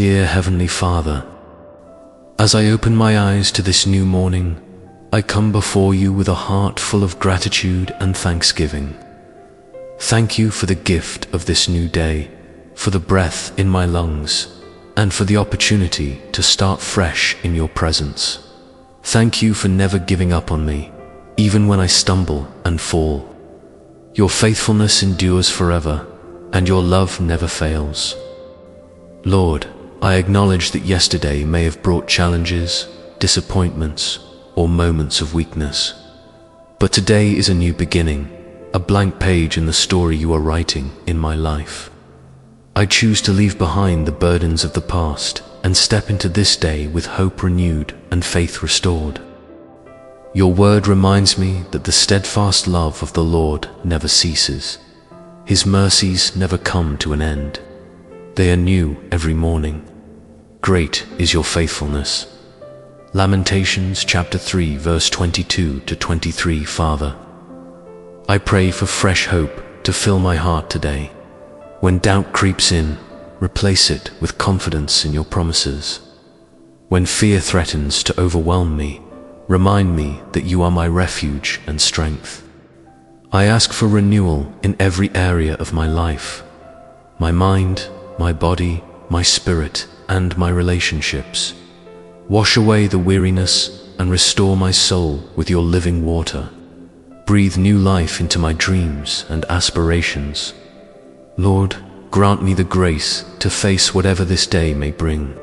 Dear Heavenly Father, as I open my eyes to this new morning, I come before you with a heart full of gratitude and thanksgiving. Thank you for the gift of this new day, for the breath in my lungs, and for the opportunity to start fresh in your presence. Thank you for never giving up on me, even when I stumble and fall. Your faithfulness endures forever, and your love never fails. Lord, I acknowledge that yesterday may have brought challenges, disappointments, or moments of weakness. But today is a new beginning, a blank page in the story you are writing in my life. I choose to leave behind the burdens of the past and step into this day with hope renewed and faith restored. Your word reminds me that the steadfast love of the Lord never ceases. His mercies never come to an end. They are new every morning. Great is your faithfulness. Lamentations chapter 3 verse 22 to 23. Father, I pray for fresh hope to fill my heart today. When doubt creeps in, replace it with confidence in your promises. When fear threatens to overwhelm me, remind me that you are my refuge and strength. I ask for renewal in every area of my life, my mind, my body, my spirit, and my relationships. Wash away the weariness and restore my soul with your living water. Breathe new life into my dreams and aspirations. Lord, grant me the grace to face whatever this day may bring.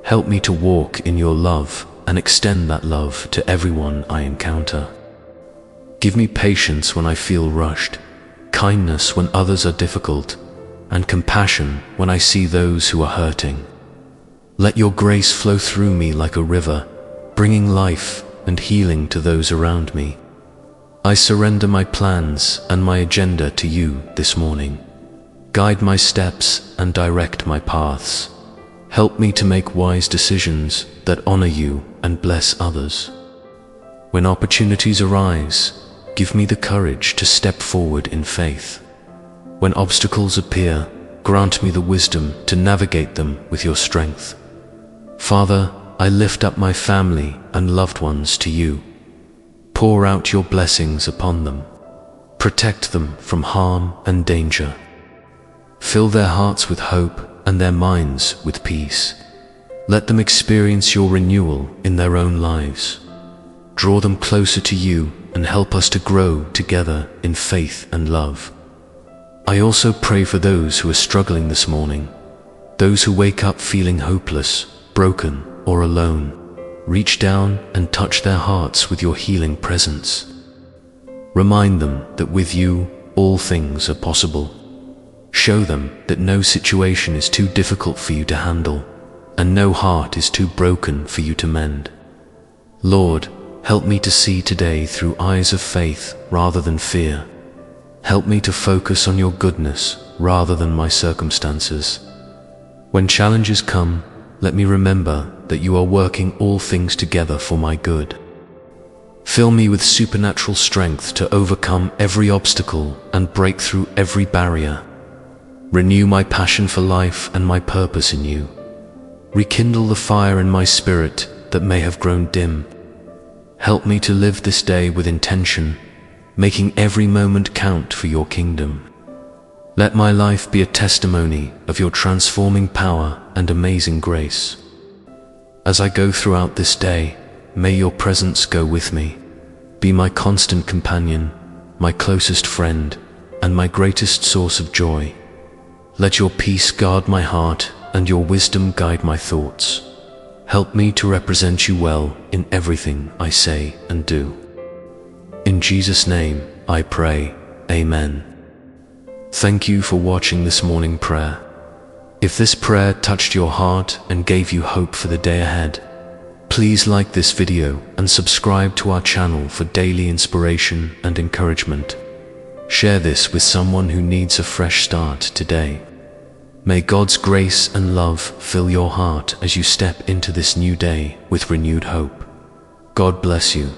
Help me to walk in your love and extend that love to everyone I encounter. Give me patience when I feel rushed, kindness when others are difficult, and compassion when I see those who are hurting. Let your grace flow through me like a river, bringing life and healing to those around me. I surrender my plans and my agenda to you this morning. Guide my steps and direct my paths. Help me to make wise decisions that honor you and bless others. When opportunities arise, give me the courage to step forward in faith. When obstacles appear, grant me the wisdom to navigate them with your strength. Father, I lift up my family and loved ones to you. Pour out your blessings upon them. Protect them from harm and danger. Fill their hearts with hope and their minds with peace. Let them experience your renewal in their own lives. Draw them closer to you and help us to grow together in faith and love. I also pray for those who are struggling this morning, those who wake up feeling hopeless, broken, or alone. Reach down and touch their hearts with your healing presence. Remind them that with you, all things are possible. Show them that no situation is too difficult for you to handle, and no heart is too broken for you to mend. Lord, help me to see today through eyes of faith rather than fear. Help me to focus on your goodness rather than my circumstances. When challenges come, let me remember that you are working all things together for my good. Fill me with supernatural strength to overcome every obstacle and break through every barrier. Renew my passion for life and my purpose in you. Rekindle the fire in my spirit that may have grown dim. Help me to live this day with intention, making every moment count for your kingdom. Let my life be a testimony of your transforming power and amazing grace. As I go throughout this day, may your presence go with me. Be my constant companion, my closest friend, and my greatest source of joy. Let your peace guard my heart and your wisdom guide my thoughts. Help me to represent you well in everything I say and do. In Jesus' name I pray, Amen. Thank you for watching this morning prayer. If this prayer touched your heart and gave you hope for the day ahead, please like this video and subscribe to our channel for daily inspiration and encouragement. Share this with someone who needs a fresh start today. May God's grace and love fill your heart as you step into this new day with renewed hope. God bless you.